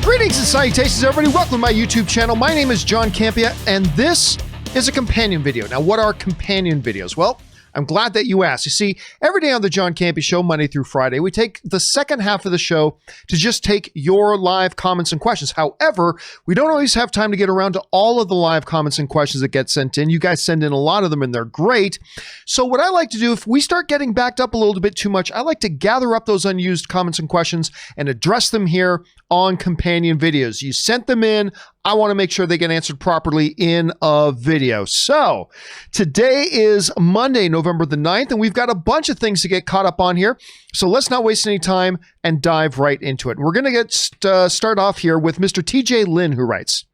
Greetings and salutations, everybody. Welcome to my YouTube channel. My name is John Campea, and this is a companion video. Now, what are companion videos? Well, I'm glad that you asked. You see, every day on the John Campea Show, Monday through Friday, we take the second half of the show to just take your live comments and questions. However, we don't always have time to get around to all of the live comments and questions that get sent in. You guys send in a lot of them, and they're great. So what I like to do, if we start getting backed up a little bit too much, I like to gather up those unused comments and questions and address them here on companion videos. You sent them in. I want to make sure they get answered properly in a video. So today is Monday, November the 9th, and we've got a bunch of things to get caught up on here. So let's not waste any time and dive right into it. We're going to start off here with Mr. TJ Lin, who writes,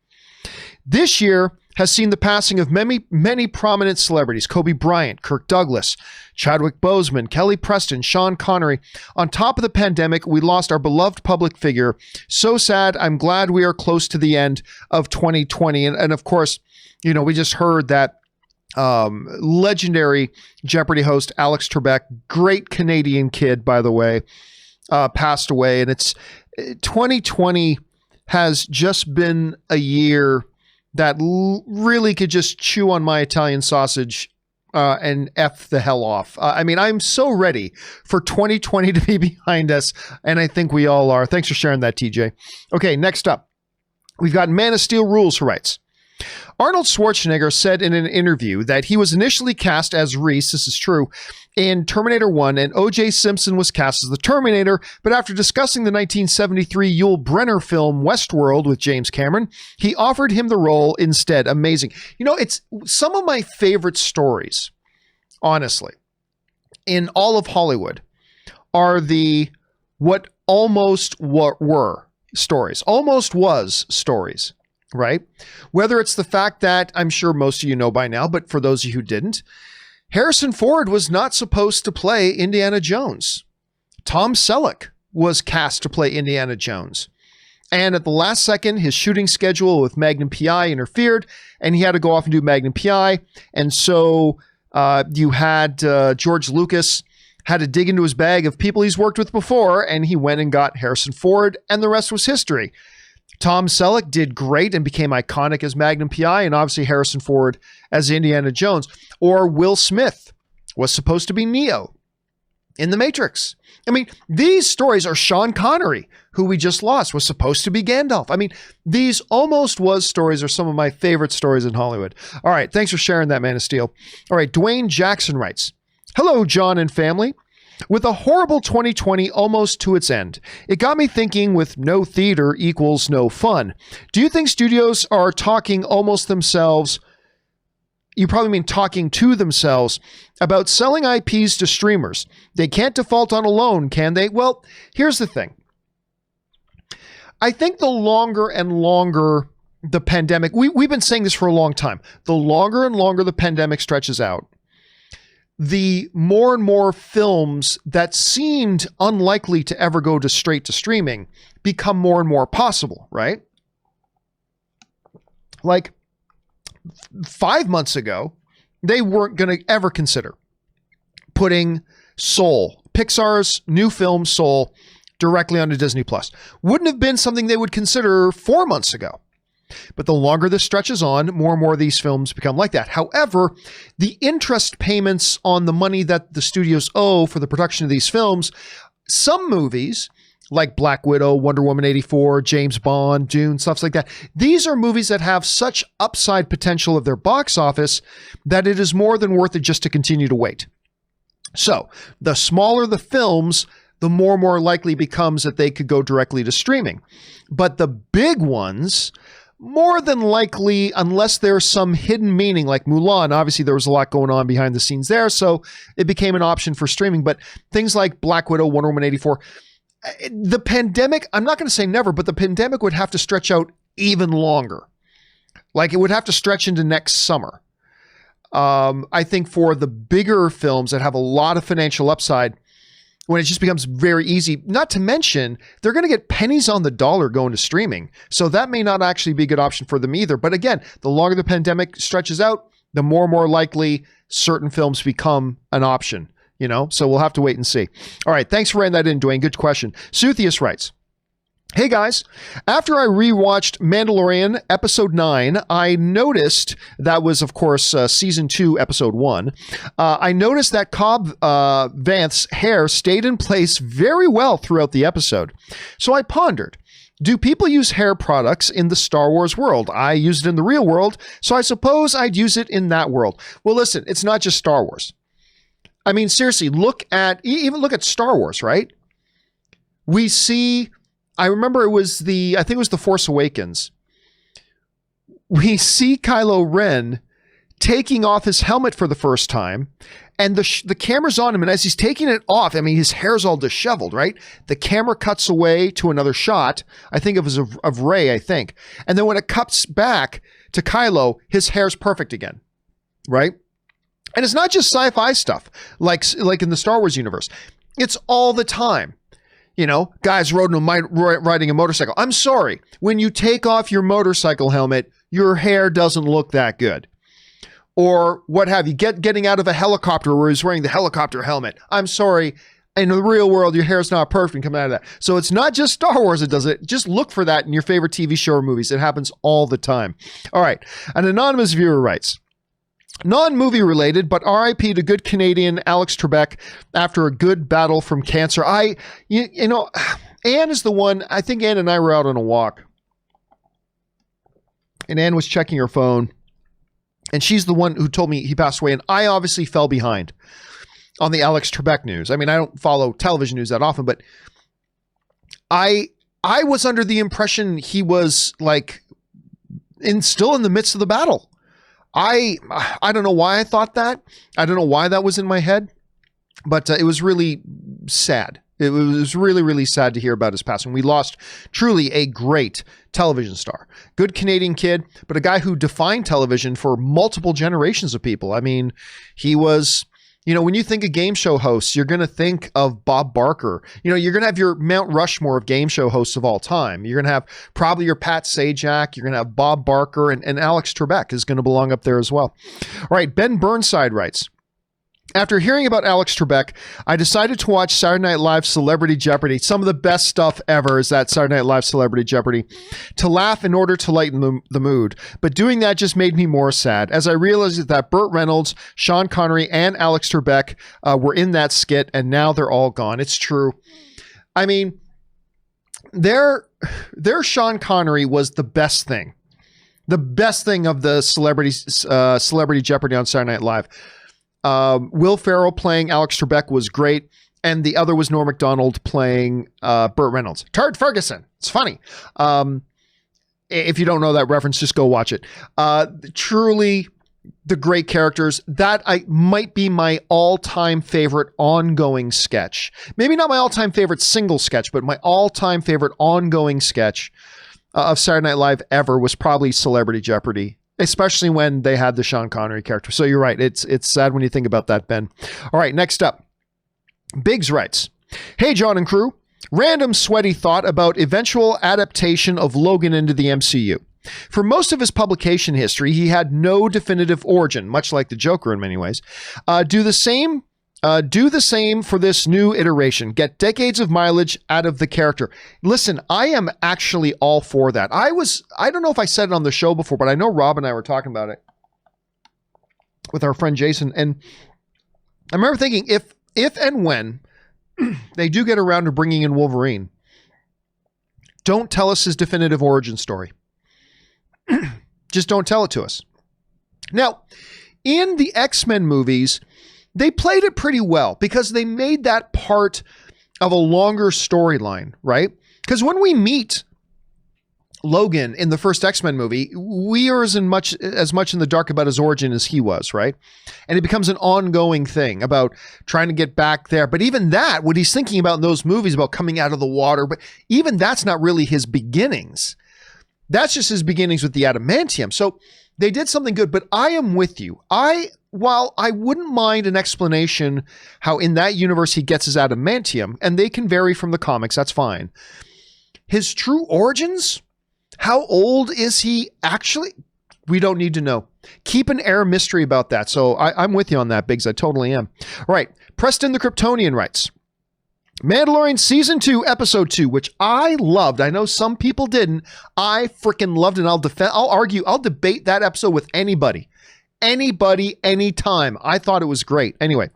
"This year has seen the passing of many prominent celebrities: Kobe Bryant, Kirk Douglas, Chadwick Boseman, Kelly Preston, Sean Connery. On top of the pandemic, we lost our beloved public figure. So sad. I'm glad we are close to the end of 2020. And of course, you know, we just heard that legendary Jeopardy host Alex Trebek, great Canadian kid, by the way, passed away. And it's 2020 has just been a year that really could just chew on my Italian sausage and F the hell off. I mean, I'm so ready for 2020 to be behind us, and I think we all are. Thanks for sharing that, TJ. Okay, next up, we've got Man of Steel Rules, who writes, Arnold Schwarzenegger said in an interview that he was initially cast as Reese, this is true, in Terminator 1, and O.J. Simpson was cast as the Terminator, but after discussing the 1973 Yul Brynner film Westworld with James Cameron, he offered him the role instead. Amazing. You know, it's some of my favorite stories, honestly, in all of Hollywood are the what almost were stories, almost was stories. Right? Whether it's the fact that I'm sure most of you know by now, but for those of you who didn't, Harrison Ford was not supposed to play Indiana Jones. Tom Selleck was cast to play Indiana Jones. And at the last second, his shooting schedule with Magnum PI interfered, and he had to go off and do Magnum PI. And so you had George Lucas had to dig into his bag of people he's worked with before, and he went and got Harrison Ford, and the rest was history. Tom Selleck did great and became iconic as Magnum PI, and obviously Harrison Ford as Indiana Jones. Or Will Smith was supposed to be Neo in The Matrix. I mean, these stories are Sean Connery, who we just lost, was supposed to be Gandalf. I mean, these almost was stories are some of my favorite stories in Hollywood. All right, thanks for sharing that, Man of Steel. All right, Dwayne Jackson writes, "Hello, John and family. With a horrible 2020 almost to its end, it got me thinking with no theater equals no fun. Do you think studios are talking almost themselves, you probably mean talking to themselves, about selling IPs to streamers? They can't default on a loan, can they?" Well, here's the thing. I think the longer and longer the pandemic, we've been saying this for a long time, the longer and longer the pandemic stretches out, the more and more films that seemed unlikely to ever go to straight to streaming become more and more possible, right? Like 5 months ago, they weren't going to ever consider putting Soul, Pixar's new film Soul, directly onto Disney Plus. Wouldn't have been something they would consider 4 months ago. But the longer this stretches on, more and more of these films become like that. However, the interest payments on the money that the studios owe for the production of these films, some movies like Black Widow, Wonder Woman 84, James Bond, Dune, stuff like that, these are movies that have such upside potential of their box office that it is more than worth it just to continue to wait. So the smaller the films, the more likely becomes that they could go directly to streaming. But the big ones, more than likely, unless there's some hidden meaning like Mulan, obviously there was a lot going on behind the scenes there, so it became an option for streaming. But things like Black Widow, Wonder Woman 84, the pandemic, I'm not going to say never, but the pandemic would have to stretch out even longer. Like it would have to stretch into next summer. I think for the bigger films that have a lot of financial upside, when it just becomes very easy, not to mention, they're going to get pennies on the dollar going to streaming. So that may not actually be a good option for them either. But again, the longer the pandemic stretches out, the more likely certain films become an option, you know? So we'll have to wait and see. All right. Thanks for writing that in, Dwayne. Good question. Suthius writes, Hey guys, after I rewatched Mandalorian episode 9, I noticed, that was of course season 2 episode 1, I noticed that Cobb Vanth's hair stayed in place very well throughout the episode. So I pondered, do people use hair products in the Star Wars world? I use it in the real world, so I suppose I'd use it in that world. Well, listen, it's not just Star Wars. I mean, seriously, even look at Star Wars, right? We see, I remember I think it was The Force Awakens. We see Kylo Ren taking off his helmet for the first time, and the camera's on him, and as he's taking it off, I mean, his hair's all disheveled, right? The camera cuts away to another shot. I think it was of Rey, I think. And then when it cuts back to Kylo, his hair's perfect again, right? And it's not just sci-fi stuff, like in the Star Wars universe. It's all the time. You know, guys riding a motorcycle. I'm sorry, when you take off your motorcycle helmet, your hair doesn't look that good. Or what have you, getting out of a helicopter where he's wearing the helicopter helmet. I'm sorry, in the real world, your hair's not perfect coming out of that. So it's not just Star Wars that does it. Just look for that in your favorite TV show or movies. It happens all the time. All right, an anonymous viewer writes, non-movie related, but RIP to good Canadian Alex Trebek after a good battle from cancer. You know, Anne is the one, I think Anne and I were out on a walk. And Anne was checking her phone. And she's the one who told me he passed away. And I obviously fell behind on the Alex Trebek news. I mean, I don't follow television news that often, but I was under the impression he was like still in the midst of the battle. I don't know why I thought that. I don't know why that was in my head, but it was really sad. It was really, really sad to hear about his passing. We lost truly a great television star. Good Canadian kid, but a guy who defined television for multiple generations of people. I mean, he was, you know, when you think of game show hosts, you're going to think of Bob Barker. You know, you're going to have your Mount Rushmore of game show hosts of all time. You're going to have probably your Pat Sajak. You're going to have Bob Barker, and Alex Trebek is going to belong up there as well. All right, Ben Burnside writes, after hearing about Alex Trebek, I decided to watch Saturday Night Live Celebrity Jeopardy. Some of the best stuff ever is that Saturday Night Live Celebrity Jeopardy, to laugh in order to lighten the mood. But doing that just made me more sad, as I realized that Burt Reynolds, Sean Connery, and Alex Trebek were in that skit, and now they're all gone. It's true. I mean, their Sean Connery was the best thing. The best thing of the Celebrity Jeopardy on Saturday Night Live. Will Ferrell playing Alex Trebek was great, and the other was Norm Macdonald playing Burt Reynolds. Tard Ferguson. It's funny. If you don't know that reference, just go watch it. Truly the great characters. That might be my all-time favorite ongoing sketch. Maybe not my all-time favorite single sketch, but my all-time favorite ongoing sketch of Saturday Night Live ever was probably Celebrity Jeopardy. Especially when they had the Sean Connery character. So you're right. It's sad when you think about that, Ben. All right, next up. Biggs writes, hey, John and crew. Random sweaty thought about eventual adaptation of Logan into the MCU. For most of his publication history, he had no definitive origin, much like the Joker in many ways. Do the same for this new iteration. Get decades of mileage out of the character. Listen, I am actually all for that. I don't know if I said it on the show before, but I know Rob and I were talking about it with our friend Jason. And I remember thinking, if and when they do get around to bringing in Wolverine, don't tell us his definitive origin story. Just don't tell it to us. Now, in the X-Men movies, they played it pretty well because they made that part of a longer storyline, right? Because when we meet Logan in the first X-Men movie, we are as much in the dark about his origin as he was, right? And it becomes an ongoing thing about trying to get back there. But even that, what he's thinking about in those movies about coming out of the water, but even that's not really his beginnings. That's just his beginnings with the adamantium. So they did something good, but I am with you. While I wouldn't mind an explanation how in that universe he gets his adamantium, and they can vary from the comics, that's fine. His true origins? How old is he actually? We don't need to know. Keep an air mystery about that. So I'm with you on that, Biggs. I totally am. All right. Preston the Kryptonian writes, Mandalorian Season 2, Episode 2, which I loved. I know some people didn't. I freaking loved it. I'll debate that episode with anybody. Anybody, anytime. I thought it was great. Anyway,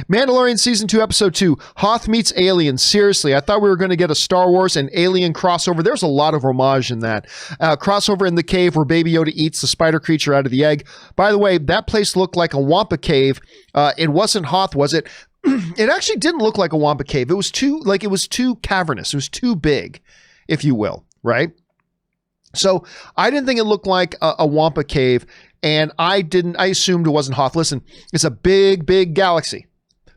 Mandalorian Season 2, Episode 2, Hoth meets Alien. Seriously, I thought we were going to get a Star Wars and Alien crossover. There's a lot of homage in that. Crossover in the cave where Baby Yoda eats the spider creature out of the egg. By the way, that place looked like a Wampa cave. It wasn't Hoth, was it? It actually didn't look like a Wampa cave. It was too cavernous. It was too big, if you will, right? So I didn't think it looked like a Wampa cave, and I assumed it wasn't Hoth. Listen, it's a big, big galaxy.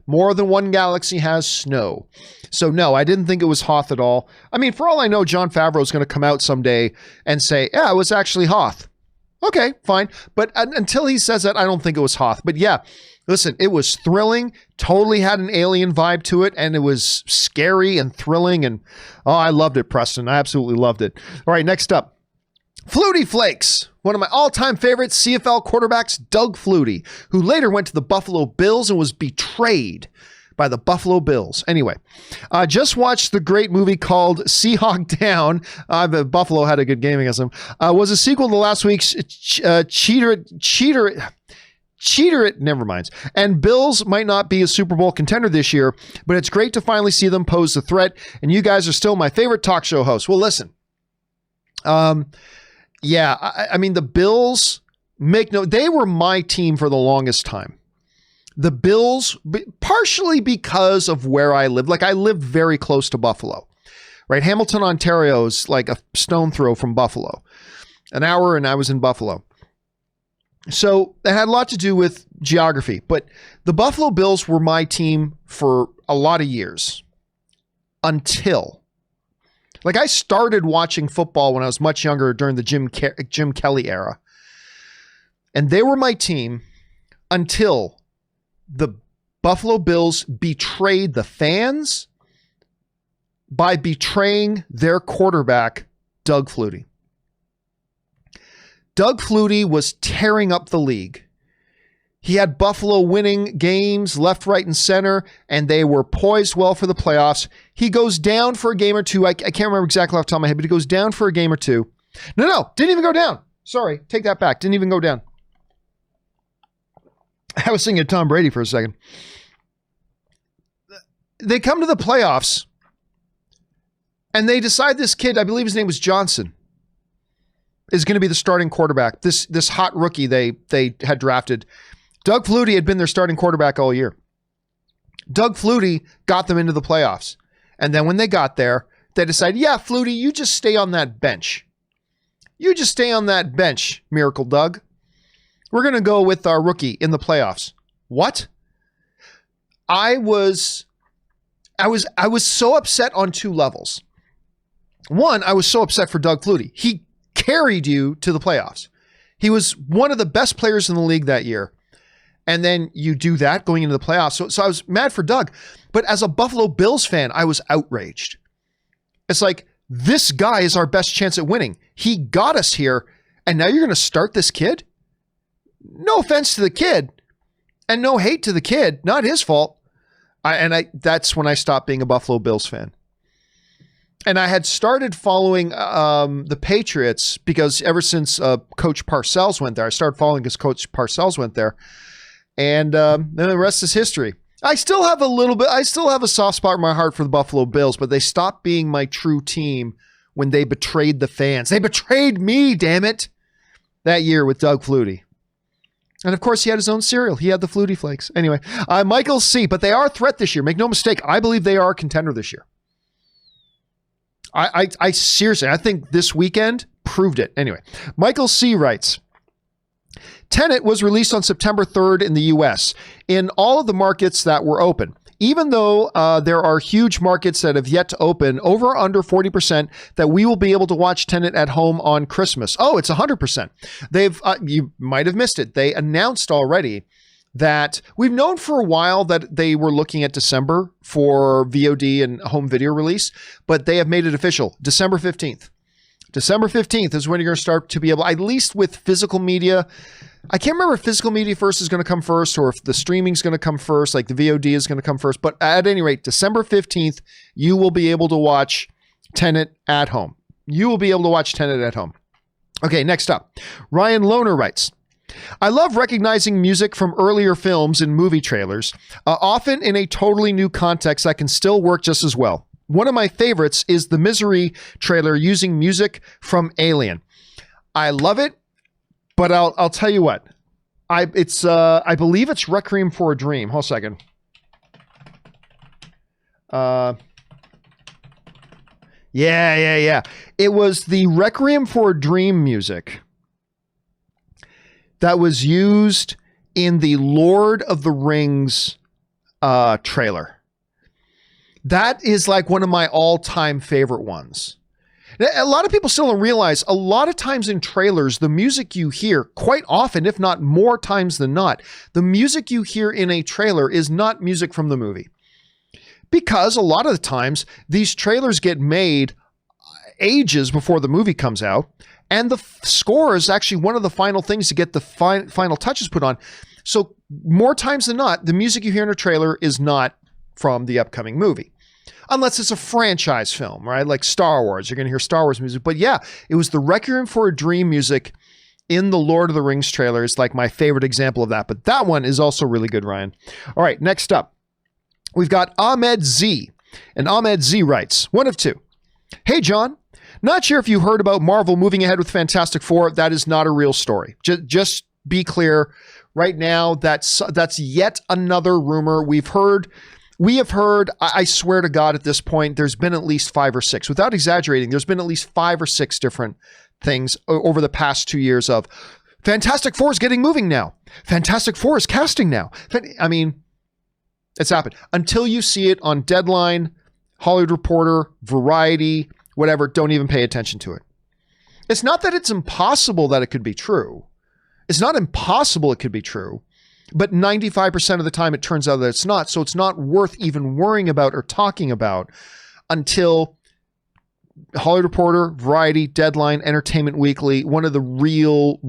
More than one galaxy has snow. So no, I didn't think it was Hoth at all. I mean, for all I know, Jon Favreau is going to come out someday and say, yeah, it was actually Hoth. Okay, fine. But until he says that, I don't think it was Hoth. But yeah, listen, it was thrilling, totally had an alien vibe to it, and it was scary and thrilling, and oh, I loved it, Preston. I absolutely loved it. All right, next up. Flutie Flakes, one of my all-time favorite CFL quarterbacks, Doug Flutie, who later went to the Buffalo Bills and was betrayed by the Buffalo Bills. Anyway, just watched the great movie called Seahawk Down. Buffalo had a good game against them. Was a sequel to last week's Cheater It, never mind. And Bills might not be a Super Bowl contender this year, but it's great to finally see them pose the threat, and you guys are still my favorite talk show hosts. Well, listen. Yeah, I mean, the Bills they were my team for the longest time. The Bills, partially because of where I lived. Like, I lived very close to Buffalo, right? Hamilton, Ontario is like a stone throw from Buffalo. An hour and I was in Buffalo. So it had a lot to do with geography, but the Buffalo Bills were my team for a lot of years until... Like, I started watching football when I was much younger during the Jim Kelly era. And they were my team until the Buffalo Bills betrayed the fans by betraying their quarterback, Doug Flutie. Doug Flutie was tearing up the league. He had Buffalo winning games left, right, and center, and they were poised well for the playoffs. He goes down for a game or two. I can't remember exactly off the top of my head, but he goes down for a game or two. No, didn't even go down. Sorry, take that back. Didn't even go down. I was thinking of Tom Brady for a second. They come to the playoffs, and they decide this kid, I believe his name was Johnson, is going to be the starting quarterback. This hot rookie they had drafted. Doug Flutie had been their starting quarterback all year. Doug Flutie got them into the playoffs. And then when they got there, they decided, yeah, Flutie, you just stay on that bench. You just stay on that bench, Miracle Doug. We're going to go with our rookie in the playoffs. What? I was so upset on two levels. One, I was so upset for Doug Flutie. He carried you to the playoffs. He was one of the best players in the league that year. And then you do that going into the playoffs. So I was mad for Doug. But as a Buffalo Bills fan, I was outraged. It's like, this guy is our best chance at winning. He got us here, and now you're going to start this kid? No offense to the kid, and no hate to the kid. Not his fault. That's when I stopped being a Buffalo Bills fan. And I had started following the Patriots because ever since Coach Parcells went there, I started following because Coach Parcells went there. And then the rest is history. I still have a soft spot in my heart for the Buffalo Bills, but they stopped being my true team when they betrayed the fans. They betrayed me, damn it, that year with Doug Flutie. And of course, he had his own cereal. He had the Flutie Flakes. Anyway, Michael C., but they are a threat this year. Make no mistake. I believe they are a contender this year. I seriously, I think this weekend proved it. Anyway, Michael C. writes, Tenet was released on September 3rd in the US in all of the markets that were open. Even though there are huge markets that have yet to open, over under 40% that we will be able to watch Tenet at home on Christmas. Oh, it's 100%. You might have missed it. They announced already that we've known for a while that they were looking at December for VOD and home video release, but they have made it official. December 15th. December 15th is when you're going to start to be able, at least with physical media, I can't remember if physical media first is going to come first or if the streaming is going to come first, like the VOD is going to come first. But at any rate, December 15th, you will be able to watch Tenet at home. You will be able to watch Tenet at home. Okay, next up. Ryan Lohner writes, I love recognizing music from earlier films in movie trailers, often in a totally new context that can still work just as well. One of my favorites is the Misery trailer using music from Alien. I love it, but I'll tell you what. I believe it's Requiem for a Dream. Hold a second. Yeah. It was the Requiem for a Dream music that was used in the Lord of the Rings trailer. That is like one of my all-time favorite ones. A lot of people still don't realize a lot of times in trailers, the music you hear quite often, if not more times than not, the music you hear in a trailer is not music from the movie. Because a lot of the times these trailers get made ages before the movie comes out, and the score is actually one of the final things to get the final touches put on. So more times than not, the music you hear in a trailer is not from the upcoming movie. Unless it's a franchise film, right? Like Star Wars, you're going to hear Star Wars music. But yeah, it was the Requiem for a Dream music in the Lord of the Rings trailer is like my favorite example of that. But that one is also really good, Ryan. All right, next up, we've got Ahmed Z. And Ahmed Z writes, one of two. Hey, John. Not sure if you heard about Marvel moving ahead with Fantastic Four. That is not a real story. Just be clear. Right now, that's yet another rumor. We have heard, I swear to God at this point, there's been at least 5 or 6. Without exaggerating, there's been at least 5 or 6 different things over the past 2 years of Fantastic Four is getting moving now. Fantastic Four is casting now. I mean, it's happened. Until you see it on Deadline, Hollywood Reporter, Variety, whatever, don't even pay attention to it. It's not that it's impossible that it could be true. It's not impossible it could be true. But 95% of the time it turns out that it's not. So it's not worth even worrying about or talking about until Hollywood Reporter, Variety, Deadline, Entertainment Weekly, one of the real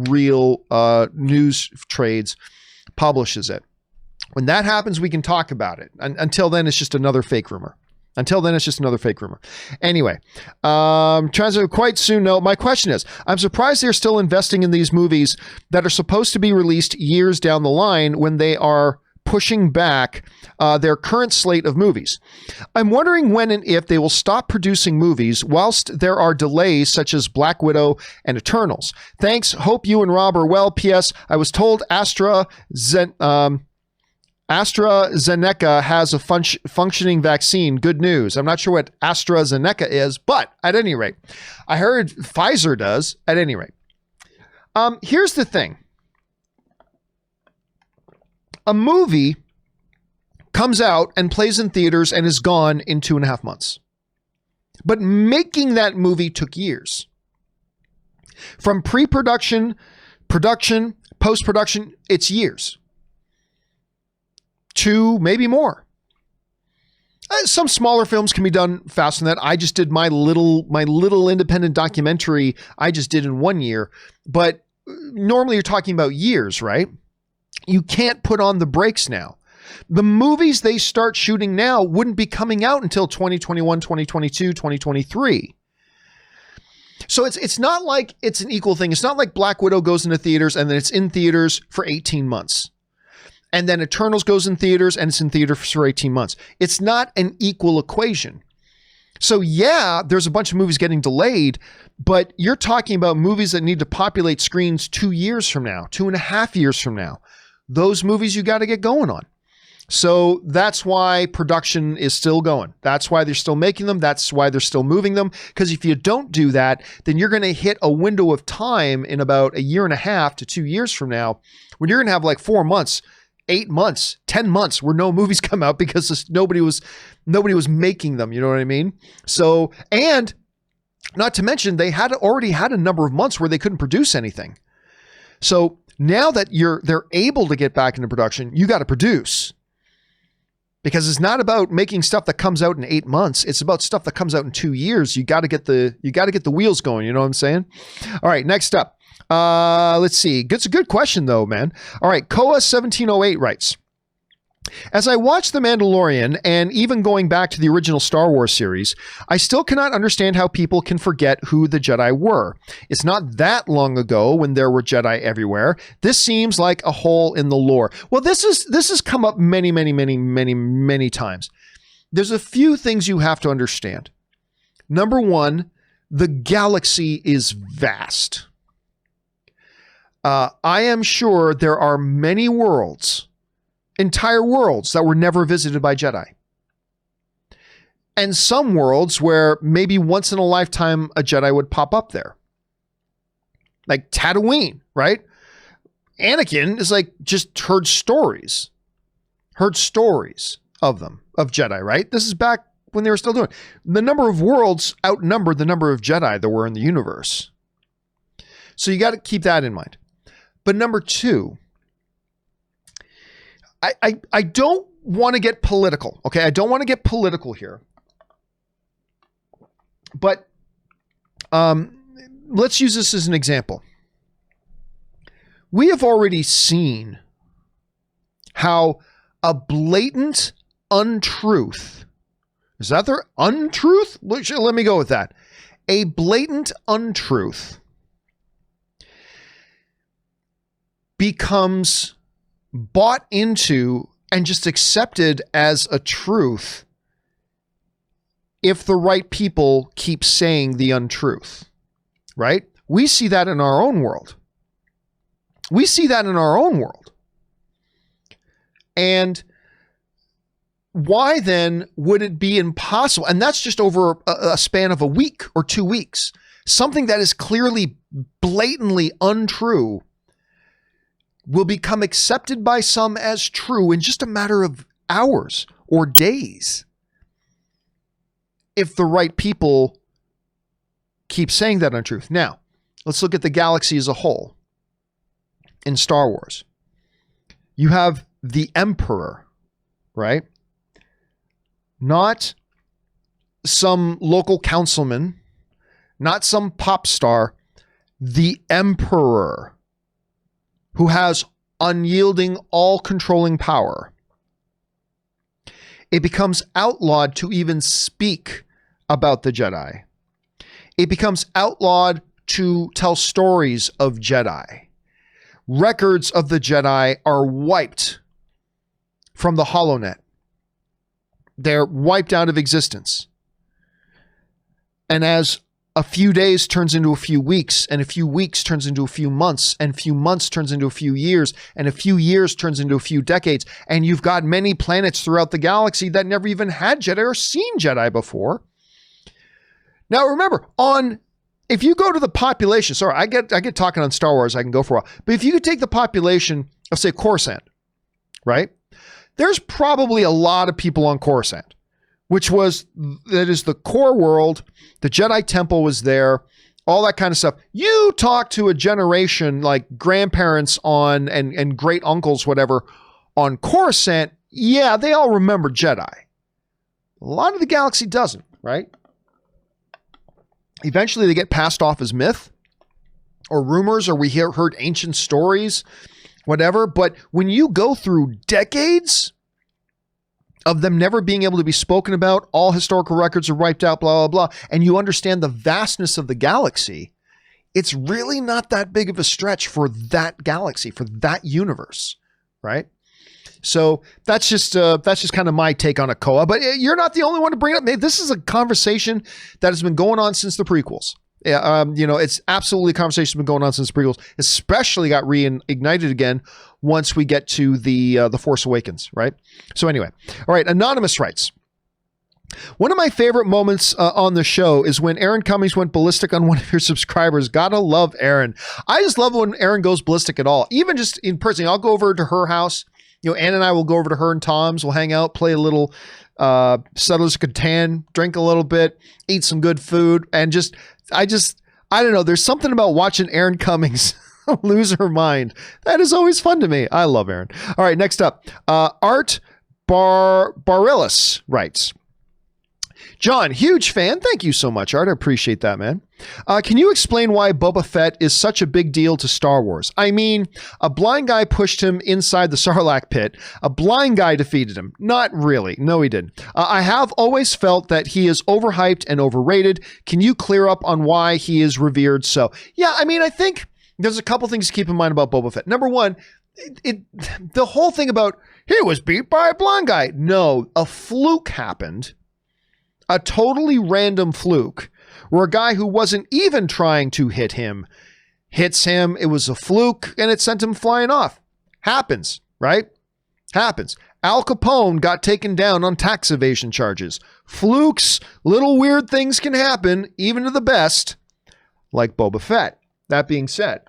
news trades publishes it. When that happens, we can talk about it. Until then, it's just another fake rumor. Anyway, transit quite soon. No, my question is, I'm surprised they're still investing in these movies that are supposed to be released years down the line when they are pushing back their current slate of movies. I'm wondering when and if they will stop producing movies whilst there are delays such as Black Widow and Eternals. Thanks. Hope you and Rob are well. P.S. I was told AstraZeneca has a functioning vaccine. Good news. I'm not sure what AstraZeneca is, but at any rate, I heard Pfizer does. At any rate, here's the thing. A movie comes out and plays in theaters and is gone in 2.5 months. But making that movie took years. From pre-production, production, post-production, it's years. 2, maybe more. Some smaller films can be done faster than that. I just did my little independent documentary I just did in 1 year. But normally you're talking about years, right? You can't put on the brakes now. The movies they start shooting now wouldn't be coming out until 2021, 2022, 2023. So it's not like it's an equal thing. It's not like Black Widow goes into theaters and then it's in theaters for 18 months. And then Eternals goes in theaters and it's in theater for 18 months. It's not an equal equation. So yeah, there's a bunch of movies getting delayed, but you're talking about movies that need to populate screens 2 years from now, 2.5 years from now. Those movies you got to get going on. So that's why production is still going. That's why they're still making them. That's why they're still moving them. Because if you don't do that, then you're going to hit a window of time in about 1.5 to 2 years from now when you're going to have like 4 months, 8 months, 10 months where no movies come out because nobody was making them. You know what I mean? So, and not to mention they already had a number of months where they couldn't produce anything. So now that they're able to get back into production, you got to produce. Because it's not about making stuff that comes out in 8 months. It's about stuff that comes out in 2 years. You got to get the wheels going. You know what I'm saying? All right, next up. Let's see. It's a good question, though, man. All right. Koa1708 writes, as I watch The Mandalorian, and even going back to the original Star Wars series, I still cannot understand how people can forget who the Jedi were. It's not that long ago when there were Jedi everywhere. This seems like a hole in the lore. Well, this has come up many, many, many, many, many times. There's a few things you have to understand. Number one, the galaxy is vast. I am sure there are many worlds, entire worlds, that were never visited by Jedi. And some worlds where maybe once in a lifetime a Jedi would pop up there. Like Tatooine, right? Anakin is like just heard stories of them, of Jedi, right? This is back when they were still doing it. The number of worlds outnumbered the number of Jedi there were in the universe. So you got to keep that in mind. But number two, I don't want to get political, okay? I don't want to get political here. But let's use this as an example. We have already seen how a blatant untruth, is that their untruth? Let me go with that. A blatant untruth becomes bought into and just accepted as a truth if the right people keep saying the untruth, right? We see that in our own world. And why then would it be impossible? And that's just over a span of a week or 2 weeks. Something that is clearly, blatantly untrue will become accepted by some as true in just a matter of hours or days, if the right people keep saying that untruth. Now, let's look at the galaxy as a whole. In Star Wars, you have the Emperor, right? Not some local councilman, not some pop star, the Emperor, who has unyielding, all-controlling power. It becomes outlawed to even speak about the Jedi. It becomes outlawed to tell stories of Jedi. Records of the Jedi are wiped from the HoloNet. They're wiped out of existence. And as a few days turns into a few weeks, and a few weeks turns into a few months, and a few months turns into a few years, and a few years turns into a few decades, and you've got many planets throughout the galaxy that never even had Jedi or seen Jedi before. Now remember, if you go to the population, sorry, I get talking on Star Wars, I can go for a while, but if you could take the population of, say, Coruscant, right? There's probably a lot of people on Coruscant, that is the core world. The Jedi Temple was there, all that kind of stuff. You talk to a generation like grandparents on and great uncles, whatever, on Coruscant, yeah, they all remember Jedi. A lot of the galaxy doesn't, right? Eventually they get passed off as myth or rumors, or we heard ancient stories, whatever. But when you go through decades of them never being able to be spoken about, all historical records are wiped out, blah, blah, blah, and you understand the vastness of the galaxy, it's really not that big of a stretch for that galaxy, for that universe, right? So that's just kind of my take on Akoa, but you're not the only one to bring it up. This is a conversation that has been going on since the prequels. It's absolutely a conversation that's been going on since the prequels, especially got reignited again once we get to the Force Awakens, right? So anyway, all right. Anonymous writes, one of my favorite moments on the show is when Aaron Cummings went ballistic on one of your subscribers. Gotta love Aaron. I just love when Aaron goes ballistic at all, even just in person. I'll go over to her house. Ann and I will go over to her and Tom's. We'll hang out, play a little Settlers of Catan, drink a little bit, eat some good food, and I don't know. There's something about watching Aaron Cummings lose her mind. That is always fun to me. I love Aaron. All right, next up, Art Barillis writes, John, huge fan. Thank you so much, Art. I appreciate that, man. Can you explain why Boba Fett is such a big deal to Star Wars? I mean, a blind guy pushed him inside the Sarlacc pit. A blind guy defeated him. Not really. No, he didn't. I have always felt that he is overhyped and overrated. Can you clear up on why he is revered so? Yeah, I mean, I think there's a couple things to keep in mind about Boba Fett. Number one, the whole thing about he was beat by a blind guy. No, a fluke happened. A totally random fluke where a guy who wasn't even trying to hit him hits him. It was a fluke and it sent him flying off. Happens, right? Happens. Al Capone got taken down on tax evasion charges. Flukes, little weird things can happen, even to the best, like Boba Fett. That being said,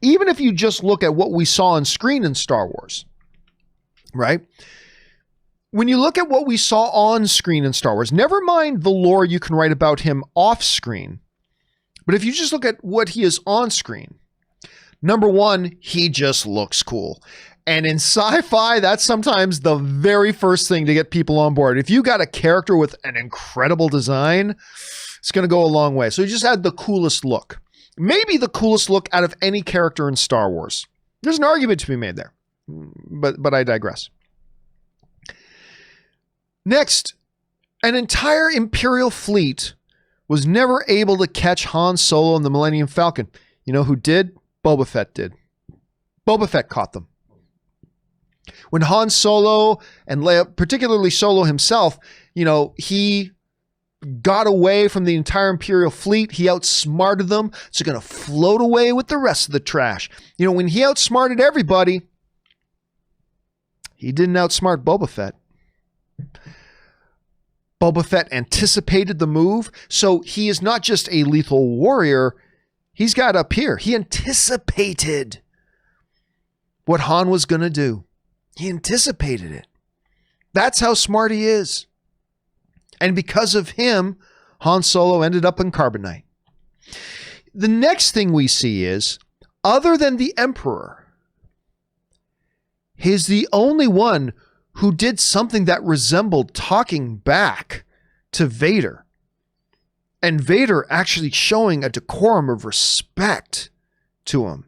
even if you just look at what we saw on screen in Star Wars, right? When you look at what we saw on screen in Star Wars, never mind the lore you can write about him off screen, but if you just look at what he is on screen, number one, he just looks cool. And in sci-fi, that's sometimes the very first thing to get people on board. If you got a character with an incredible design, it's going to go a long way. So he just had the coolest look. Maybe the coolest look out of any character in Star Wars. There's an argument to be made there, but I digress. Next, an entire Imperial fleet was never able to catch Han Solo and the Millennium Falcon. You know who did? Boba Fett did. Boba Fett caught them. When Han Solo and Leia, particularly Solo himself, he got away from the entire Imperial fleet. He outsmarted them. So going to float away with the rest of the trash. When he outsmarted everybody, he didn't outsmart Boba Fett. Boba Fett anticipated the move, so he is not just a lethal warrior. He's got up here. He anticipated what Han was going to do. He anticipated it. That's how smart he is. And because of him, Han Solo ended up in carbonite. The next thing we see is, other than the Emperor, he's the only one who did something that resembled talking back to Vader. And Vader actually showing a decorum of respect to him.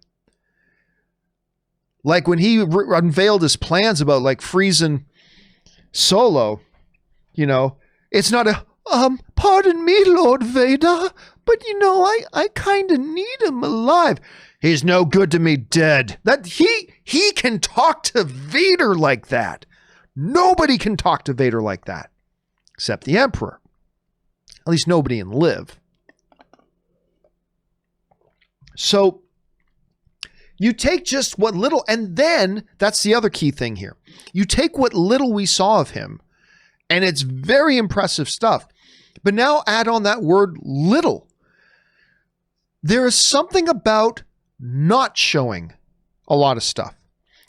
Like when he unveiled his plans about freezing Solo, it's not a, pardon me, Lord Vader, but I kind of need him alive. He's no good to me dead. That he can talk to Vader like that. Nobody can talk to Vader like that, except the Emperor. At least nobody in Live. So you take just what little, and then that's the other key thing here. You take what little we saw of him, and it's very impressive stuff. But now add on that word little. There is something about not showing a lot of stuff.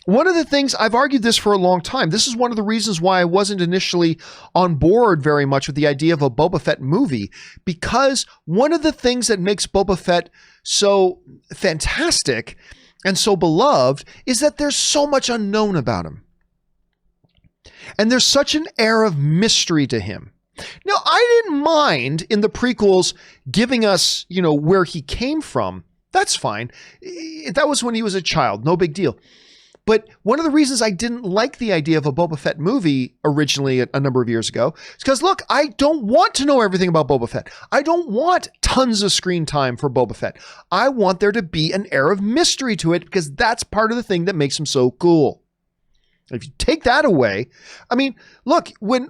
One of the things, I've argued this for a long time. This is one of the reasons why I wasn't initially on board very much with the idea of a Boba Fett movie, because one of the things that makes Boba Fett so fantastic and so beloved is that there's so much unknown about him. And there's such an air of mystery to him. Now, I didn't mind in the prequels giving us, where he came from. That's fine. That was when he was a child. No big deal. But one of the reasons I didn't like the idea of a Boba Fett movie originally a number of years ago is because, look, I don't want to know everything about Boba Fett. I don't want tons of screen time for Boba Fett. I want there to be an air of mystery to it because that's part of the thing that makes him so cool. If you take that away, I mean, look, one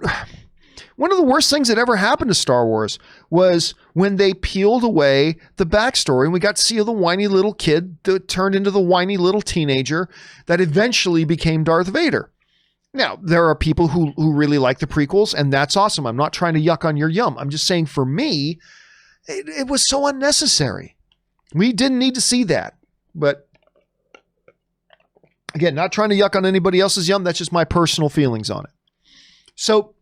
of the worst things that ever happened to Star Wars was when they peeled away the backstory and we got to see the whiny little kid that turned into the whiny little teenager that eventually became Darth Vader. Now, there are people who really like the prequels, and that's awesome. I'm not trying to yuck on your yum. I'm just saying for me, it was so unnecessary. We didn't need to see that. But again, not trying to yuck on anybody else's yum. That's just my personal feelings on it. So,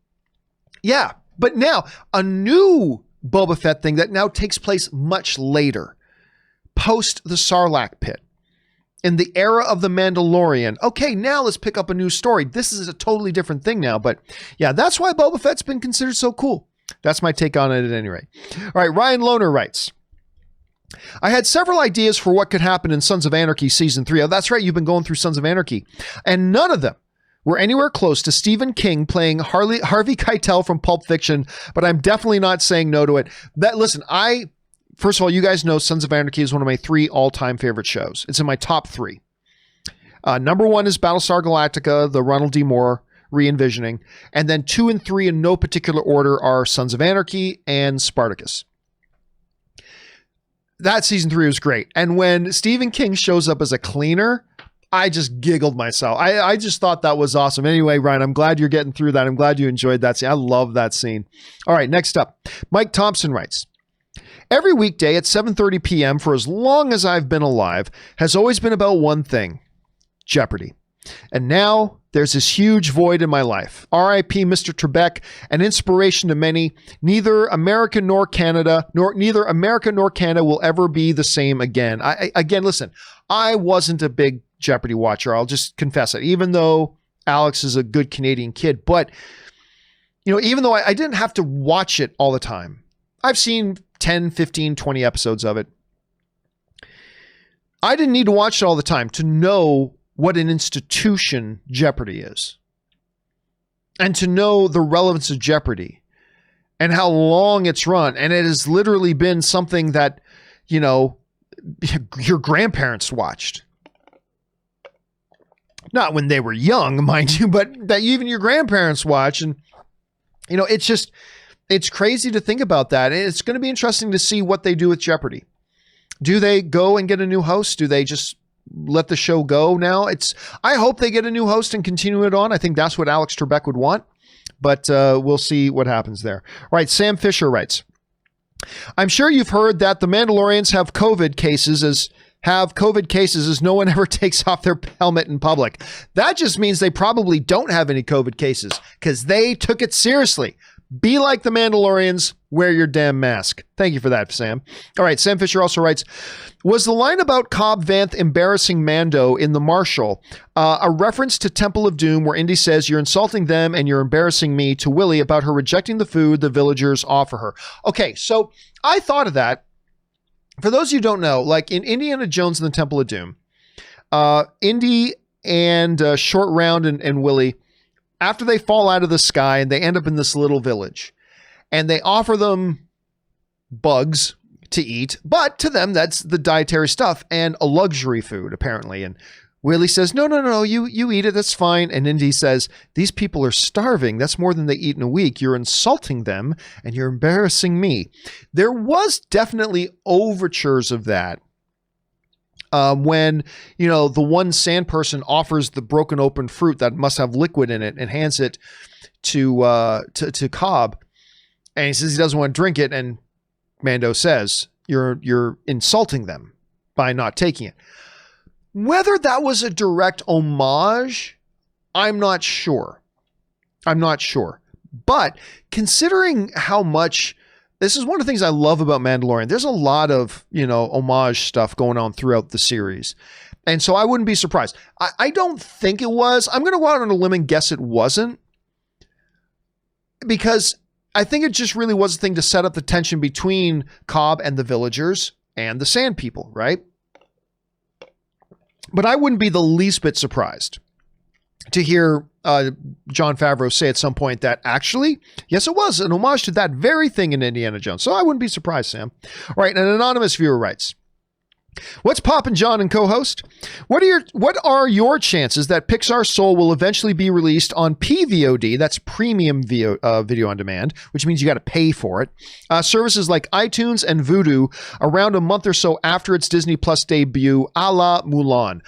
yeah, but now a new Boba Fett thing that now takes place much later, post the Sarlacc pit. in the era of the Mandalorian. Okay, now let's pick up a new story. This is a totally different thing now, but yeah, that's why Boba Fett's been considered so cool. That's my take on it at any rate. All right, Ryan Lohner writes, I had several ideas for what could happen in Sons of Anarchy Season 3. Oh, that's right, you've been going through Sons of Anarchy. And none of them were anywhere close to Stephen King playing Harvey Keitel from Pulp Fiction, but I'm definitely not saying no to it. Listen, first of all, you guys know Sons of Anarchy is one of my 3 all-time favorite shows. It's in my top 3. Number 1 is Battlestar Galactica, the Ronald D. Moore re-envisioning. And then 2 and 3 in no particular order are Sons of Anarchy and Spartacus. That season 3 was great. And when Stephen King shows up as a cleaner, I just giggled myself. I just thought that was awesome. Anyway, Ryan, I'm glad you're getting through that. I'm glad you enjoyed that scene. I love that scene. All right, next up, Mike Thompson writes, every weekday at 7:30 p.m. for as long as I've been alive has always been about one thing, Jeopardy. And now there's this huge void in my life. R.I.P. Mr. Trebek, an inspiration to many. Neither America nor Canada will ever be the same again. Again, listen, I wasn't a big Jeopardy watcher. I'll just confess it, even though Alex is a good Canadian kid. But, even though I didn't have to watch it all the time, I've seen 10, 15, 20 episodes of it. I didn't need to watch it all the time to know what an institution Jeopardy is, and to know the relevance of Jeopardy and how long it's run. And it has literally been something that, your grandparents watched. Not when they were young, mind you, but that even your grandparents watch. And, it's crazy to think about that. It's going to be interesting to see what they do with Jeopardy. Do they go and get a new host? Do they just let the show go now? I hope they get a new host and continue it on. I think that's what Alex Trebek would want, but we'll see what happens there. All right, Sam Fisher writes, I'm sure you've heard that the Mandalorians have COVID cases as no one ever takes off their helmet in public. That just means they probably don't have any COVID cases because they took it seriously. Be like the Mandalorians, wear your damn mask. Thank you for that, Sam. All right, Sam Fisher also writes, was the line about Cobb Vanth embarrassing Mando in The Marshal a reference to Temple of Doom where Indy says, you're insulting them and you're embarrassing me, to Willie about her rejecting the food the villagers offer her? Okay, so I thought of that. For those of you who don't know, like in Indiana Jones and the Temple of Doom, Indy and Short Round and Willie, after they fall out of the sky and they end up in this little village, and they offer them bugs to eat, but to them, that's the dietary stuff and a luxury food, apparently. And Willie says, no, you eat it. That's fine. And Indy says, these people are starving. That's more than they eat in a week. You're insulting them and you're embarrassing me. There was definitely overtures of that. When, the one sand person offers the broken open fruit that must have liquid in it and hands it to Cobb, and he says he doesn't want to drink it, and Mando says, you're insulting them by not taking it. Whether that was a direct homage, I'm not sure. But considering how much, this is one of the things I love about Mandalorian. There's a lot of, homage stuff going on throughout the series. And so I wouldn't be surprised. I don't think it was. I'm going to go out on a limb and guess it wasn't. Because I think it just really was a thing to set up the tension between Cobb and the villagers and the Sand People, right? But I wouldn't be the least bit surprised to hear Jon Favreau say at some point that actually, yes, it was an homage to that very thing in Indiana Jones. So I wouldn't be surprised, Sam. All right, an anonymous viewer writes, what's poppin', John and co-host? What are your chances that Pixar Soul will eventually be released on PVOD, that's premium video on demand, which means you got to pay for it, services like iTunes and Vudu around a month or so after its Disney Plus debut, a la Mulan?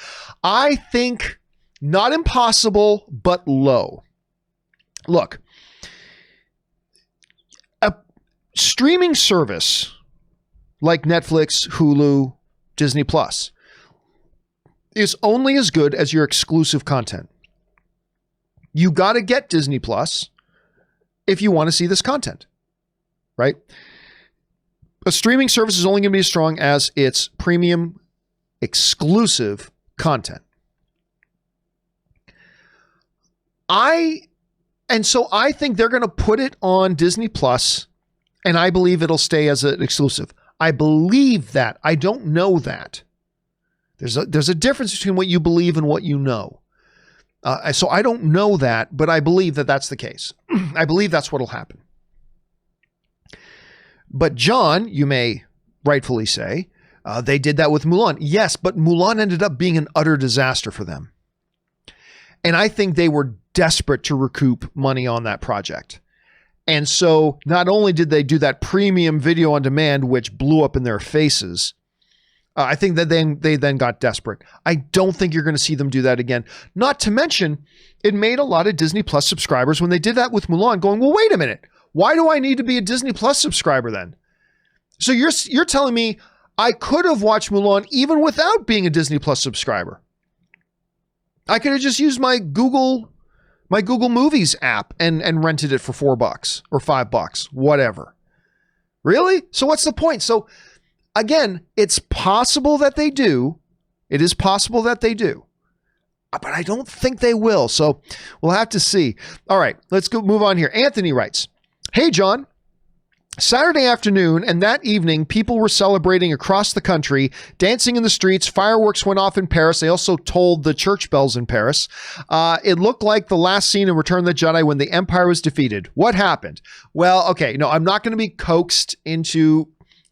I think not impossible, but low. Look, a streaming service like Netflix, Hulu, Disney Plus is only as good as your exclusive content. You got to get Disney Plus if you want to see this content, right? A streaming service is only going to be as strong as its premium exclusive content. So I think they're going to put it on Disney Plus, and I believe it'll stay as an exclusive. I believe that. I don't know that. There's a difference between what you believe and what you know. So I don't know that, but I believe that that's the case. I believe that's what'll happen. But John, you may rightfully say, they did that with Mulan. Yes, but Mulan ended up being an utter disaster for them. And I think they were desperate to recoup money on that project. And so not only did they do that premium video on demand, which blew up in their faces, I think that they then got desperate. I don't think you're going to see them do that again. Not to mention, it made a lot of Disney Plus subscribers when they did that with Mulan going, well, wait a minute. Why do I need to be a Disney Plus subscriber then? So you're telling me I could have watched Mulan even without being a Disney Plus subscriber. I could have just used my Google Movies app and rented it for $4 or $5, whatever. Really? So what's the point? So again, it's possible that they do. It is possible that they do. But I don't think they will. So we'll have to see. All right, let's go move on here. Anthony writes, hey, John. Saturday afternoon and that evening, people were celebrating across the country, dancing in the streets. Fireworks went off in Paris. They also tolled the church bells in Paris. It looked like the last scene in Return of the Jedi when the Empire was defeated. What happened? Well, okay, no, I'm not going to be coaxed into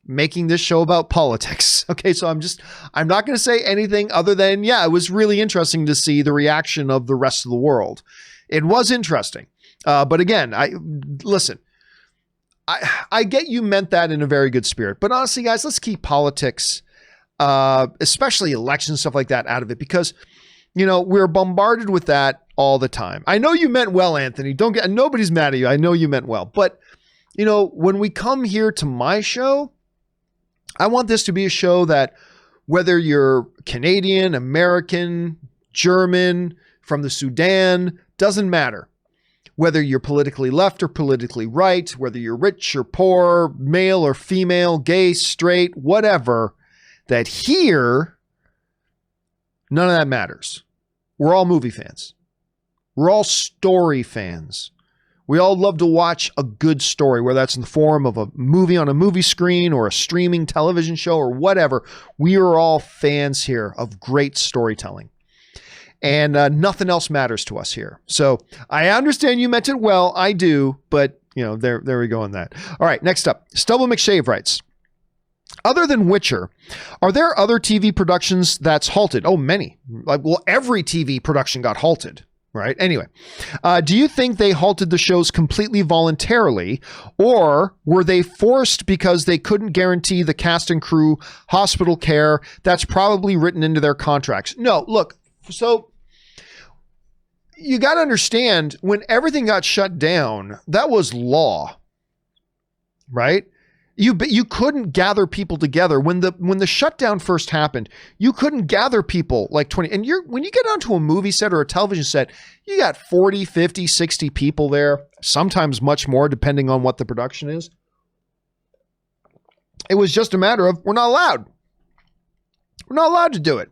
making this show about politics. Okay, so I'm not going to say anything other than, yeah, it was really interesting to see the reaction of the rest of the world. It was interesting. But again, listen. I get you meant that in a very good spirit, but honestly, guys, let's keep politics, especially elections, stuff like that, out of it because, we're bombarded with that all the time. I know you meant well, Anthony. Nobody's mad at you. I know you meant well, but when we come here to my show, I want this to be a show that whether you're Canadian, American, German, from the Sudan, doesn't matter. Whether you're politically left or politically right, whether you're rich or poor, male or female, gay, straight, whatever, that here, none of that matters. We're all movie fans. We're all story fans. We all love to watch a good story, whether that's in the form of a movie on a movie screen or a streaming television show or whatever. We are all fans here of great storytelling. And nothing else matters to us here. So I understand you meant it well. I do. But, there we go on that. All right. Next up, Stubble McShave writes, other than Witcher, are there other TV productions that's halted? Oh, many. Every TV production got halted. Right. Anyway, do you think they halted the shows completely voluntarily, or were they forced because they couldn't guarantee the cast and crew hospital care that's probably written into their contracts? No, look. So you got to understand, when everything got shut down, that was law, right? You couldn't gather people together. When the shutdown first happened, you couldn't gather people like 20. And when you get onto a movie set or a television set, you got 40, 50, 60 people there, sometimes much more, depending on what the production is. It was just a matter of, we're not allowed. We're not allowed to do it.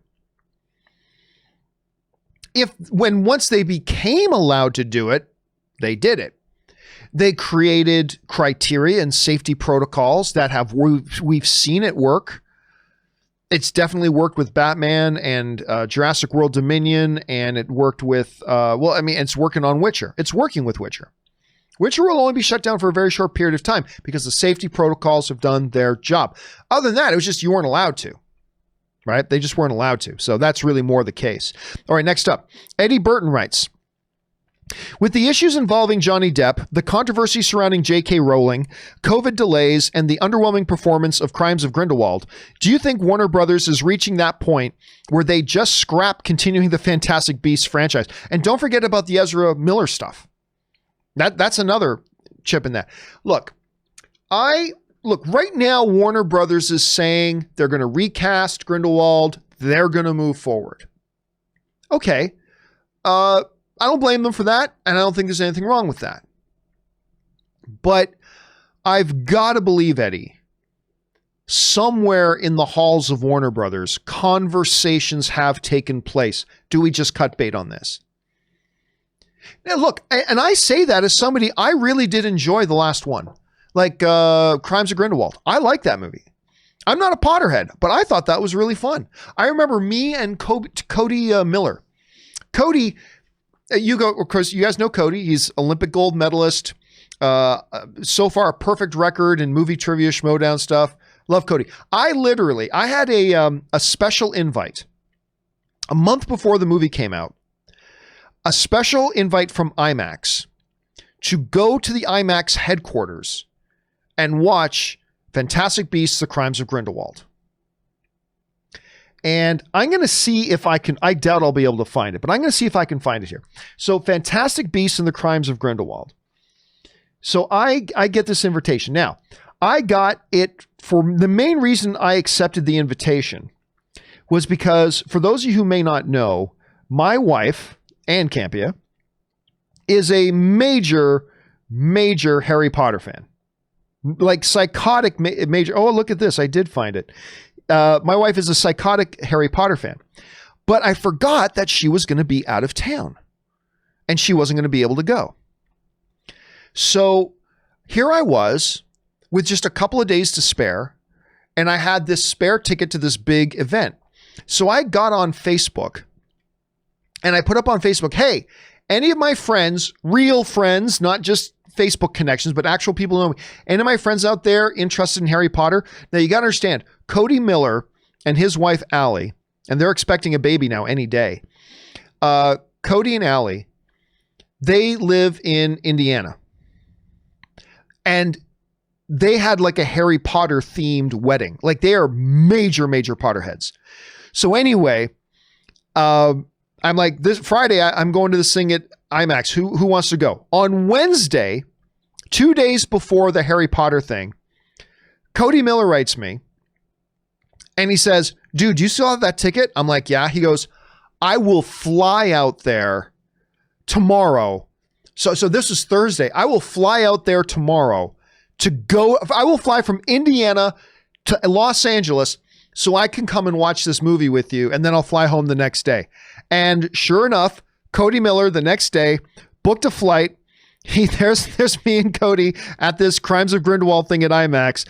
Once they became allowed to do it, they did it. They created criteria and safety protocols that we've seen it work. It's definitely worked with Batman and Jurassic World Dominion, and it worked with, it's working on Witcher. It's working with Witcher. Witcher will only be shut down for a very short period of time because the safety protocols have done their job. Other than that, it was just you weren't allowed to. Right? They just weren't allowed to. So that's really more the case. All right, next up. Eddie Burton writes, with the issues involving Johnny Depp, the controversy surrounding J.K. Rowling, COVID delays, and the underwhelming performance of Crimes of Grindelwald, do you think Warner Brothers is reaching that point where they just scrap continuing the Fantastic Beasts franchise? And don't forget about the Ezra Miller stuff. That's another chip in that. Look, right now, Warner Brothers is saying they're going to recast Grindelwald. They're going to move forward. Okay. I don't blame them for that, and I don't think there's anything wrong with that. But I've got to believe, Eddie, somewhere in the halls of Warner Brothers, conversations have taken place. Do we just cut bait on this? Now, look, and I say that as somebody, I really did enjoy the last one, like Crimes of Grindelwald. I like that movie. I'm not a Potterhead, but I thought that was really fun. I remember me and Cody Miller. Cody, you go, of course, you guys know Cody. He's Olympic gold medalist. So far, a perfect record in movie trivia, schmodown stuff. Love Cody. I had a special invite a month before the movie came out. A special invite from IMAX to go to the IMAX headquarters and watch Fantastic Beasts: The Crimes of Grindelwald. And I'm going to see if I doubt I'll be able to find it, but I'm going to see if I can find it here. So Fantastic Beasts and the Crimes of Grindelwald. So I get this invitation. Now, I got it for the main reason I accepted the invitation was because, for those of you who may not know, my wife, Ann Campea, is a major Harry Potter fan. Like psychotic major. Oh, look at this. I did find it. My wife is a psychotic Harry Potter fan. But I forgot that she was going to be out of town and she wasn't going to be able to go. So here I was with just a couple of days to spare, and I had this spare ticket to this big event. So I got on Facebook and I put up on Facebook, hey, any of my friends, real friends, not just Facebook connections, but actual people who know me, any of my friends out there interested in Harry Potter? Now you got to understand, Cody Miller and his wife, Allie, and they're expecting a baby now any day. Cody and Allie, they live in Indiana. And they had like a Harry Potter themed wedding. Like they are major Potterheads. So anyway, I'm like, this Friday, I'm going to this thing at IMAX. Who wants to go? On Wednesday, 2 days before the Harry Potter thing, Cody Miller writes me and he says, dude, do you still have that ticket? I'm like, yeah. He goes, I will fly out there tomorrow. So this is Thursday. I will fly out there tomorrow to go. I will fly from Indiana to Los Angeles so I can come and watch this movie with you. And then I'll fly home the next day. And sure enough, Cody Miller the next day booked a flight. There's me and Cody at this Crimes of Grindelwald thing at IMAX.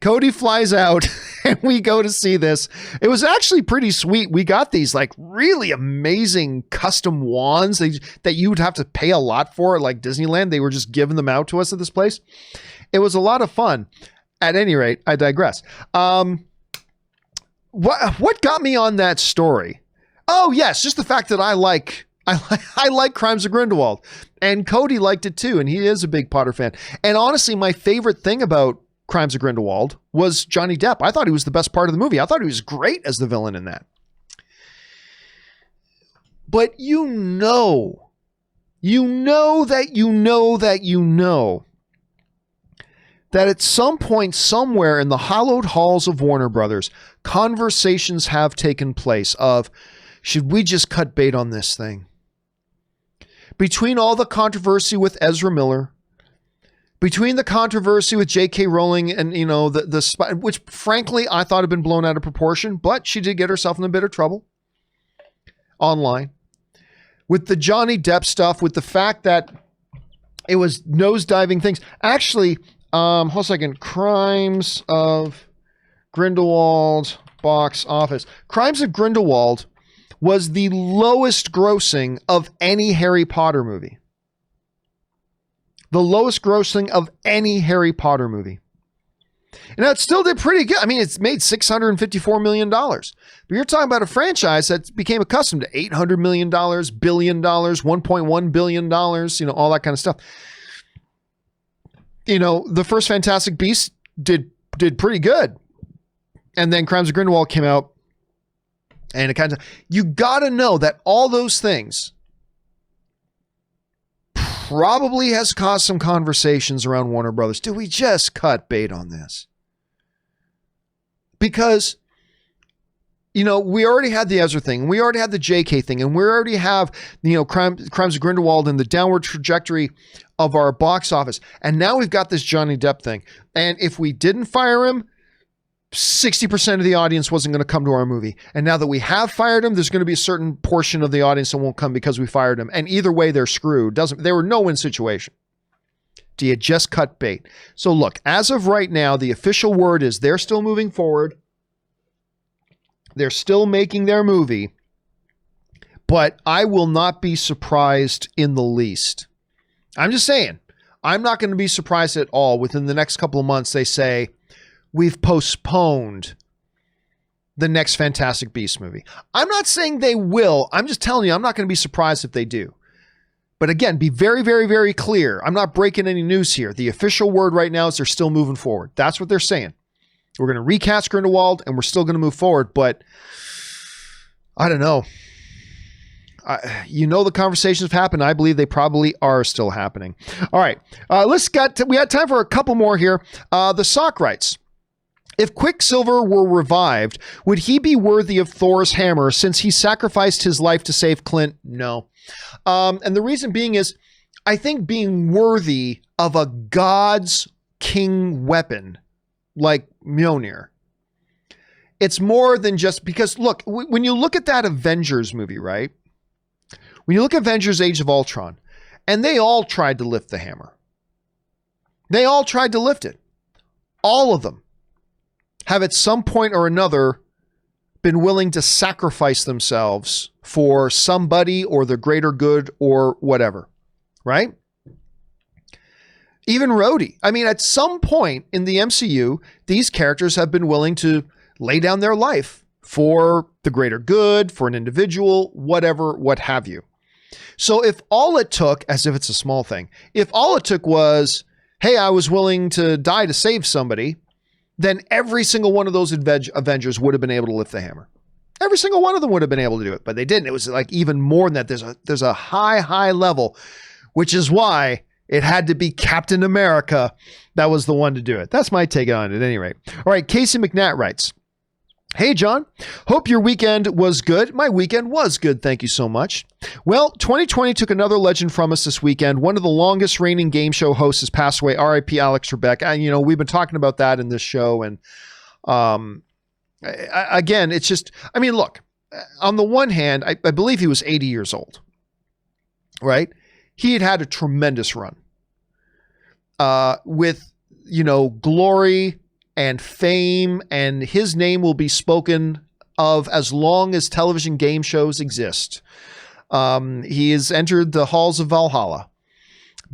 Cody flies out and we go to see this. It was actually pretty sweet. We got these like really amazing custom wands that you would have to pay a lot for, like Disneyland. They were just giving them out to us at this place. It was a lot of fun. At any rate, I digress. What got me on that story? Oh yes, just the fact that I like Crimes of Grindelwald, and Cody liked it too, and he is a big Potter fan. And honestly, my favorite thing about Crimes of Grindelwald was Johnny Depp. I thought he was the best part of the movie. I thought he was great as the villain in that. But you know that at some point, somewhere in the hallowed halls of Warner Brothers, conversations have taken place of, should we just cut bait on this thing? Between all the controversy with Ezra Miller, between the controversy with J.K. Rowling and, you know, which frankly I thought had been blown out of proportion, but she did get herself in a bit of trouble online. With the Johnny Depp stuff, with the fact that it was nosediving things. Actually, hold a second. Crimes of Grindelwald box office. Crimes of Grindelwald was the lowest grossing of any Harry Potter movie. The lowest grossing of any Harry Potter movie. And it still did pretty good. I mean, it's made $654 million. But you're talking about a franchise that became accustomed to $800 million, billion, $1.1 billion, you know, all that kind of stuff. You know, the first Fantastic Beasts did pretty good. And then Crimes of Grindelwald came out. And it kind of, you got to know that all those things probably has caused some conversations around Warner Brothers. Do we just cut bait on this? Because, you know, we already had the Ezra thing, and we already had the JK thing, and we already have, you know, Crimes of Grindelwald and the downward trajectory of our box office. And now we've got this Johnny Depp thing. And if we didn't fire him, 60% of the audience wasn't going to come to our movie. And now that we have fired them, there's going to be a certain portion of the audience that won't come because we fired them. And either way, they're screwed. They were no-win situation. Do you just cut bait? So look, as of right now, the official word is they're still moving forward. They're still making their movie. But I will not be surprised in the least. I'm just saying, I'm not going to be surprised at all. Within the next couple of months, they say, we've postponed the next Fantastic Beasts movie. I'm not saying they will. I'm just telling you, I'm not going to be surprised if they do. But again, be very, very, very clear. I'm not breaking any news here. The official word right now is they're still moving forward. That's what they're saying. We're going to recast Grindelwald and we're still going to move forward. But I don't know. The conversations have happened. I believe they probably are still happening. All right. We had time for a couple more here. The sock rights. If Quicksilver were revived, would he be worthy of Thor's hammer since he sacrificed his life to save Clint? No. And the reason being is, I think being worthy of a god's king weapon like Mjolnir, it's more than just because, look, when you look at that Avengers movie, right? When you look at Avengers Age of Ultron, and they all tried to lift the hammer. They all tried to lift it. All of them have at some point or another been willing to sacrifice themselves for somebody or the greater good or whatever, right? Even Rhodey. I mean, at some point in the MCU, these characters have been willing to lay down their life for the greater good, for an individual, whatever, what have you. So if all it took, as if it's a small thing, if all it took was, hey, I was willing to die to save somebody, then every single one of those Avengers would have been able to lift the hammer. Every single one of them would have been able to do it, but they didn't. It was like even more than that. There's a high level, which is why it had to be Captain America that was the one to do it. That's my take on it at any rate. All right, Casey McNatt writes, hey, John, hope your weekend was good. My weekend was good. Thank you so much. Well, 2020 took another legend from us this weekend. One of the longest reigning game show hosts has passed away. RIP Alex Trebek. And, we've been talking about that in this show. And again, it's just, I mean, look, on the one hand, I believe he was 80 years old, right? He had a tremendous run with, glory and fame, and his name will be spoken of as long as television game shows exist. He has entered the halls of Valhalla.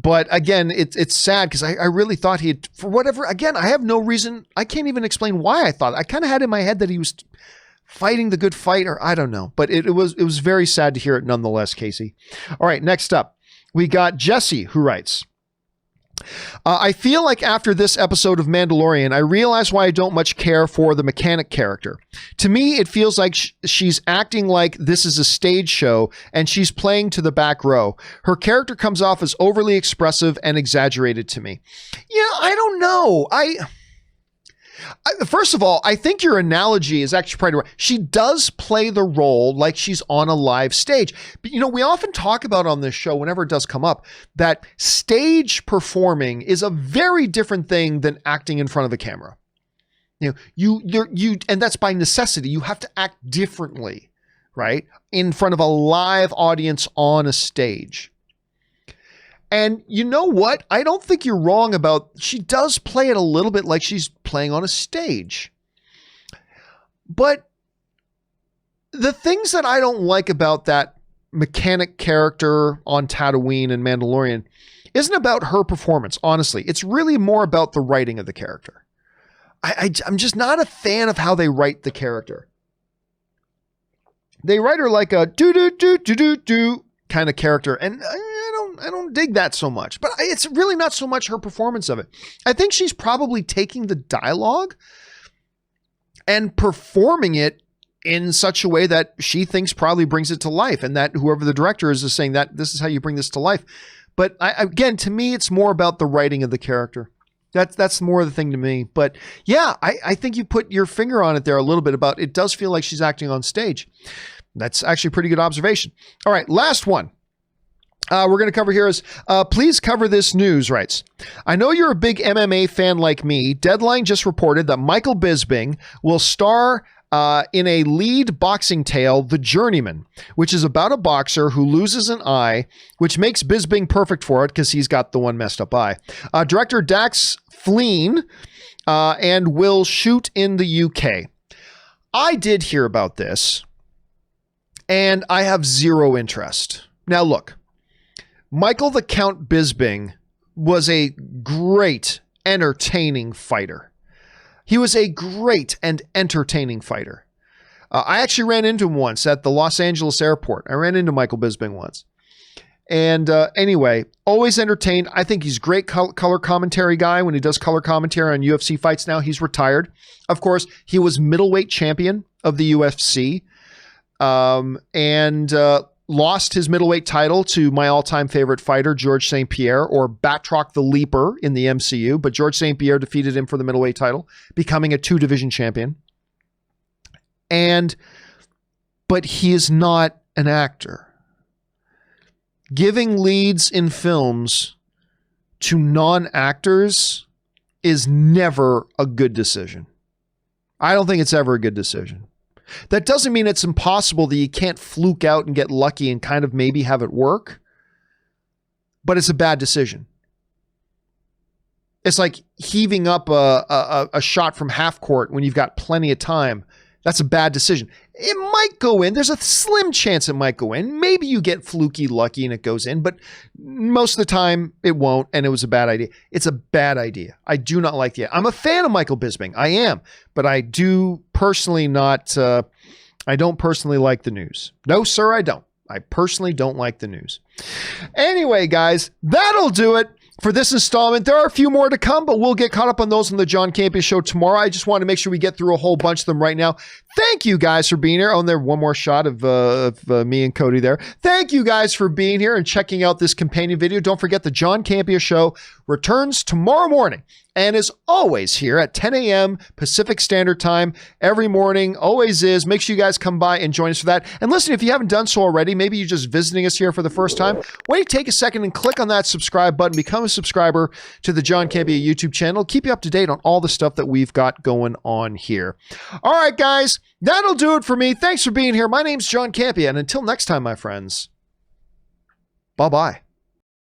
But again, it's sad because I really thought he had, for whatever, again, I have no reason. I can't even explain why I thought. I kind of had in my head that he was fighting the good fight, or I don't know. But it was very sad to hear it nonetheless, Casey. All right, next up, we got Jesse, who writes, I feel like after this episode of Mandalorian, I realize why I don't much care for the mechanic character. To me, it feels like she's acting like this is a stage show and she's playing to the back row. Her character comes off as overly expressive and exaggerated to me. Yeah, I don't know. First of all, I think your analogy is actually pretty right. She does play the role like she's on a live stage. But, we often talk about on this show, whenever it does come up, that stage performing is a very different thing than acting in front of a camera. And that's by necessity. You have to act differently, right? In front of a live audience on a stage. And you know what? I don't think you're wrong about, she does play it a little bit like she's playing on a stage. But the things that I don't like about that mechanic character on Tatooine and Mandalorian isn't about her performance, honestly. It's really more about the writing of the character. I'm just not a fan of how they write the character. They write her like a do-do-do-do-do-do kind of character, and I don't dig that so much, but it's really not so much her performance of it. I think she's probably taking the dialogue and performing it in such a way that she thinks probably brings it to life, and that whoever the director is saying that this is how you bring this to life. But again, to me, it's more about the writing of the character. That's more the thing to me. But yeah, I think you put your finger on it there a little bit about it does feel like she's acting on stage. That's actually a pretty good observation. All right, last one. we're going to cover here is, please cover this news, writes. I know you're a big MMA fan like me. Deadline just reported that Michael Bisping will star in a lead boxing tale, The Journeyman, which is about a boxer who loses an eye, which makes Bisping perfect for it because he's got the one messed up eye. Director Dax Fleen and will shoot in the UK. I did hear about this, and I have zero interest. Now, look. Michael the Count Bisping was a great, entertaining fighter. He was a great and entertaining fighter. I actually ran into him once at the Los Angeles airport. I ran into Michael Bisping once. And anyway, always entertained. I think he's a great color commentary guy when he does color commentary on UFC fights now. He's retired. Of course, he was middleweight champion of the UFC. Lost his middleweight title to my all-time favorite fighter, George St. Pierre, or Batroc the Leaper in the MCU, but George St. Pierre defeated him for the middleweight title, becoming a 2-division champion. But he is not an actor. Giving leads in films to non-actors is never a good decision. I don't think it's ever a good decision. That doesn't mean it's impossible that you can't fluke out and get lucky and kind of maybe have it work, but it's a bad decision. It's like heaving up a shot from half court when you've got plenty of time. That's a bad decision. It might go in. There's a slim chance it might go in. Maybe you get fluky lucky and it goes in, but most of the time it won't, and it was a bad idea. It's a bad idea. I do not like I'm a fan of Michael Bisping. I am, but I do personally not, I don't personally like the news. No, sir, I don't. I personally don't like the news. Anyway, guys, that'll do it for this installment. There are a few more to come, but we'll get caught up on those on the John Campea Show tomorrow. I just want to make sure we get through a whole bunch of them right now. Thank you guys for being here. Oh, and there one more shot of me and Cody there. Thank you guys for being here and checking out this companion video. Don't forget the John Campea Show returns tomorrow morning and is always here at 10 a.m. Pacific Standard Time every morning. Always is. Make sure you guys come by and join us for that. And listen, if you haven't done so already, maybe you're just visiting us here for the first time, why don't you take a second and click on that subscribe button, become a subscriber to the John Campea YouTube channel, keep you up to date on all the stuff that we've got going on here. All right, guys, that'll do it for me. Thanks for being here. My name's John Campea, and until next time, my friends, bye-bye.